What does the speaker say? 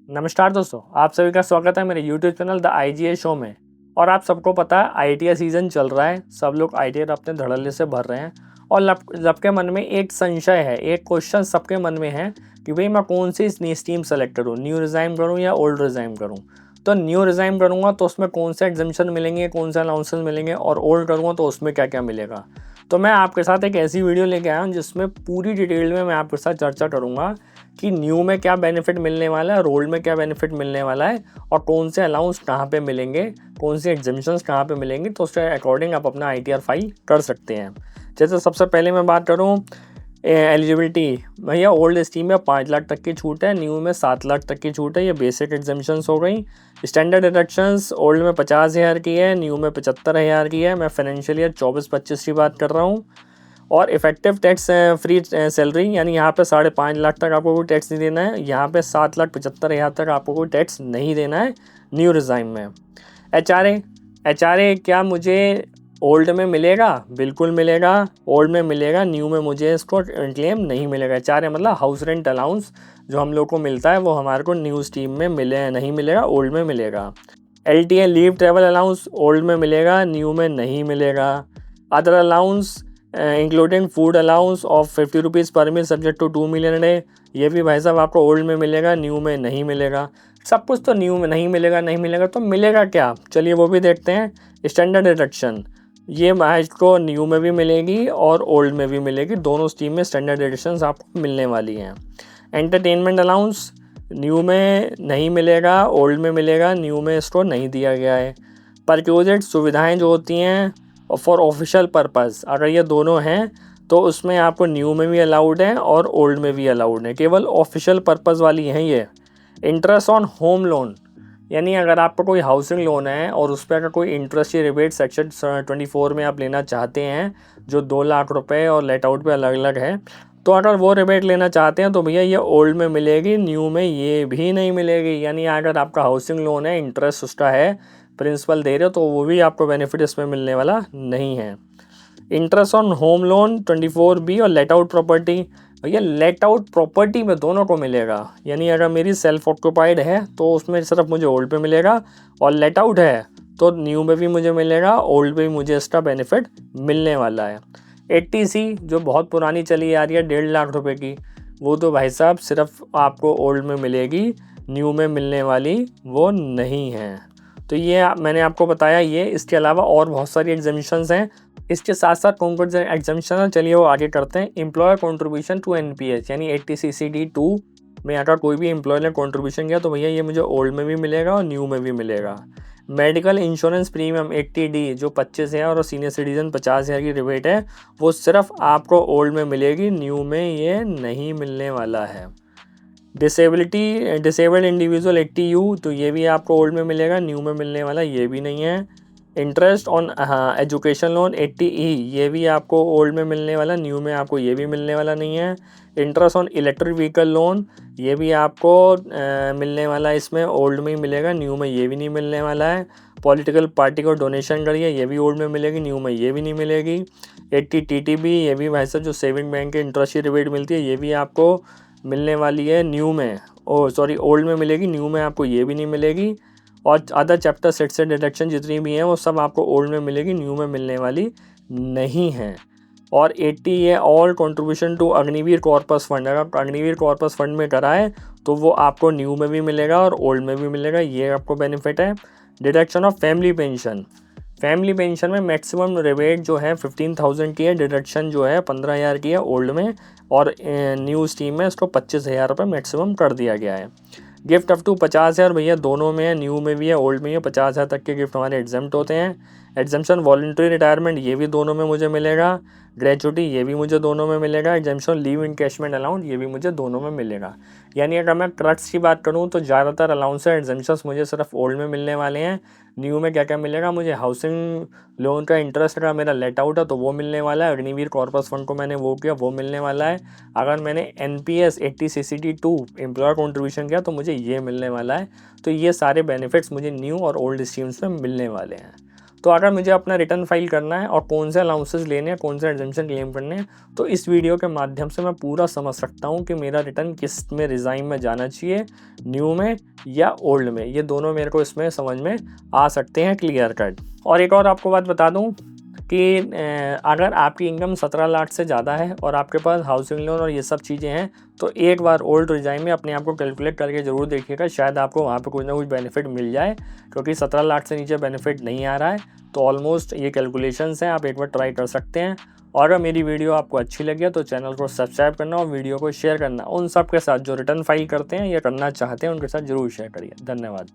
नमस्कार दोस्तों, आप सभी का स्वागत है मेरे YouTube channel the IgA show में। और आप सबको पता है आईटीआई सीज़न चल रहा है, सब लोग आईटीआई अपने धड़ल्ले से भर रहे हैं। और सबके मन में एक संशय है, एक क्वेश्चन सबके मन में है कि भाई मैं कौन सी स्ट्रीम सेलेक्ट करूँ, न्यू रिज़ाइम करूँ या ओल्ड रिज़ाइम करूँ। तो न्यू रिज़ाइम करूँगा तो उसमें कौन से एग्जामिशन मिलेंगे, कौन से अलाउंसेस मिलेंगे, और ओल्ड करूँगा तो उसमें क्या क्या मिलेगा। तो मैं आपके साथ एक ऐसी वीडियो लेके आया हूँ जिसमें पूरी डिटेल में मैं आपके साथ चर्चा करूँगा कि न्यू में क्या बेनिफिट मिलने वाला है और ओल्ड में क्या बेनिफिट मिलने वाला है, और कौन से अलाउंस कहाँ पे मिलेंगे, कौन सी एग्जामिशंस कहाँ पे मिलेंगे। तो उसके अकॉर्डिंग आप अपना आईटीआर फाइल कर सकते हैं। जैसे सबसे पहले मैं बात करूँ एलिजिबिलिटी, भैया ओल्ड स्ट्रीम में 5 लाख तक की छूट है, न्यू में 7 लाख तक की छूट है। ये बेसिक एग्जामिशंस हो गई। स्टैंडर्ड डिडक्शंस ओल्ड में 50,000 की है, न्यू में 75,000 की है। मैं फाइनेंशियल ईयर 24-25 की बात कर रहा हूँ। और इफेक्टिव टैक्स फ्री सैलरी, यानी यहाँ पे 5.5 लाख तक आपको कोई टैक्स नहीं देना है, यहाँ पे 7,75,000 तक आपको कोई टैक्स नहीं देना है न्यू रिज़ाइम में। एच आर ए क्या मुझे ओल्ड में मिलेगा? बिल्कुल मिलेगा, ओल्ड में मिलेगा। न्यू में मुझे इसको क्लेम नहीं मिलेगा। एच.आर.ए मतलब हाउस रेंट अलाउंस जो हम लोग को मिलता है वो हमारे को न्यू स्ट्रीम में नहीं मिलेगा, ओल्ड में मिलेगा। LTA leave travel allowance old में मिलेगा, न्यू में नहीं मिलेगा। Other allowance including food allowance of 50 rupees पर मील सब्जेक्ट टू 2 मिलियन डे, ये भी भाई साहब आपको ओल्ड में मिलेगा, न्यू में नहीं मिलेगा। सब कुछ तो न्यू में नहीं मिलेगा तो मिलेगा क्या, चलिए वो भी देखते हैं। स्टैंडर्ड डिडक्शन, ये आपको न्यू में भी मिलेगी और ओल्ड में भी मिलेगी, दोनों स्ट्रीम में स्टैंडर्ड डिडक्शंस आपको मिलने वाली हैं। एंटरटेनमेंट अलाउंस न्यू में नहीं मिलेगा, ओल्ड में मिलेगा, न्यू में इसको नहीं दिया गया है। परक्यूजेड सुविधाएं जो होती हैं फॉर ऑफिशियल पर्पस, अगर ये दोनों हैं तो उसमें आपको न्यू में भी अलाउड है और ओल्ड में भी अलाउड है, केवल ऑफिशियल पर्पस वाली हैं ये। इंटरेस्ट ऑन होम लोन, यानी अगर आपका कोई हाउसिंग लोन है और उस पर अगर कोई इंटरेस्ट या रिबेट सेक्शन 24 में आप लेना चाहते हैं, जो 2 लाख रुपए और लेट आउट पे अलग अलग है, तो अगर वो रिबेट लेना चाहते हैं तो भैया ये ओल्ड में मिलेगी, न्यू में ये भी नहीं मिलेगी। यानी अगर आपका हाउसिंग लोन है, इंटरेस्ट उसका है, प्रिंसिपल दे रहे हो, तो वो भी आपको बेनिफिट इसमें मिलने वाला नहीं है। Interest on home loan 24B और लेट आउट प्रॉपर्टी, भैया लेट आउट प्रॉपर्टी में दोनों को मिलेगा। यानी अगर मेरी सेल्फ ऑक्यूपाइड है तो उसमें सिर्फ मुझे ओल्ड पे मिलेगा, और लेट आउट है तो न्यू में भी मुझे मिलेगा, ओल्ड पे भी मुझे इसका बेनिफिट मिलने वाला है। 80C जो बहुत पुरानी चली आ रही है 1.5 लाख रुपए की, वो तो भाई साहब सिर्फ आपको ओल्ड में मिलेगी, न्यू में मिलने वाली वो नहीं है। तो ये मैंने आपको बताया ये। इसके अलावा और बहुत सारी एग्जामिशंस हैं। इसके साथ साथ कौन कौन से एग्जामिशन है, चलिए वो आगे करते हैं। एम्प्लॉयर कंट्रीब्यूशन टू NPS, यानी 80CCD2 में अगर कोई भी एम्प्लॉयर ने कंट्रीब्यूशन किया तो भैया ये मुझे ओल्ड में भी मिलेगा और न्यू में भी मिलेगा। मेडिकल इंश्योरेंस प्रीमियम 80D जो 25 है और सीनियर सिटीजन 50,000 की रिबेट है, वो सिर्फ आपको ओल्ड में मिलेगी, न्यू में ये नहीं मिलने वाला है। डिसेबल्ड इंडिविजुअल 80U, तो ये भी आपको ओल्ड में मिलेगा, न्यू में मिलने वाला ये भी नहीं है। Interest on education loan 80E, ये भी आपको ओल्ड में मिलने वाला, न्यू में आपको ये भी मिलने वाला नहीं है। Interest on electric vehicle loan, ये भी आपको मिलने वाला है, इसमें ओल्ड में ही मिलेगा, न्यू में ये भी नहीं मिलने वाला है। पॉलिटिकल पार्टी को डोनेशन करिए, ये भी ओल्ड में मिलेगी, न्यू में ये भी नहीं मिलेगी। 80 TTB, ये भी भाई साहब जो सेविंग बैंक के इंटरेस्ट की रिबेट मिलती है, ये भी आपको मिलने वाली है, न्यू में ओल्ड में मिलेगी, न्यू में आपको ये भी नहीं मिलेगी। और अदर चैप्टर सेट से डिडक्शन जितनी भी हैं वो सब आपको ओल्ड में मिलेगी, न्यू में मिलने वाली नहीं है। और 80 ये all contribution to Agniveer corpus fund, अगर अग्निवीर कॉर्पस फंड में कराए तो वो आपको न्यू में भी मिलेगा और ओल्ड में भी मिलेगा, ये आपको बेनिफिट है। डिडक्शन ऑफ फैमिली पेंशन में मैक्सिमम रिबेट जो है 15,000 की है, डिडक्शन जो है 15,000 की है ओल्ड में, और न्यू स्कीम में इसको 25,000 रुपये मैक्सिमम कर दिया गया है। गिफ्ट अप टू 50,000 भैया दोनों में है, न्यू में भी है, ओल्ड में भी है। 50,000 तक के गिफ्ट हमारे एग्जाम्प्ट होते हैं। एग्जाम्पशन वॉलंटरी रिटायरमेंट, ये भी दोनों में मुझे मिलेगा। ग्रेचुटी, ये भी मुझे दोनों में मिलेगा। एग्जाम्पशन लीव इनकैशमेंट अलाउंस, ये भी मुझे दोनों में मिलेगा। यानी अगर मैं क्रक्स की बात करूँ तो ज़्यादातर अलाउंस एग्जाम्पशंस मुझे सिर्फ ओल्ड में मिलने वाले हैं। न्यू में क्या क्या मिलेगा, मुझे हाउसिंग लोन का इंटरेस्ट अगर मेरा लेट आउट है तो वो मिलने वाला है। अग्निवीर कॉर्पस फंड को मैंने वो किया, वो मिलने वाला है। अगर मैंने NPS 80CCD2 एम्प्लॉयर कंट्रीब्यूशन किया तो मुझे ये मिलने वाला है। तो ये सारे बेनिफिट्स मुझे न्यू और ओल्ड स्कीम्स में मिलने वाले हैं। तो अगर मुझे अपना रिटर्न फाइल करना है और कौन से अलाउंसेस लेने हैं, कौन से एग्जम्पशन क्लेम करने हैं, तो इस वीडियो के माध्यम से मैं पूरा समझ सकता हूँ कि मेरा रिटर्न किस में रिज़ाइन में जाना चाहिए, न्यू में या ओल्ड में। ये दोनों मेरे को इसमें समझ में आ सकते हैं क्लियर कट। और एक और आपको बात बता दूँ कि अगर आपकी इनकम 17 लाख से ज़्यादा है और आपके पास हाउसिंग लोन और ये सब चीज़ें हैं, तो एक बार ओल्ड रिजाइन में अपने आप को कैलकुलेट करके ज़रूर देखिएगा, शायद आपको वहाँ पे कुछ ना कुछ बेनिफिट मिल जाए, क्योंकि 17 लाख से नीचे बेनिफिट नहीं आ रहा है। तो ऑलमोस्ट ये कैलकुलेशंस हैं, आप एक बार ट्राई कर सकते हैं। और अगर मेरी वीडियो आपको अच्छी लगी है तो चैनल को सब्सक्राइब करना और वीडियो को शेयर करना उन सब के साथ जो रिटर्न फाइल करते हैं या करना चाहते हैं, उनके साथ ज़रूर शेयर करिए। धन्यवाद।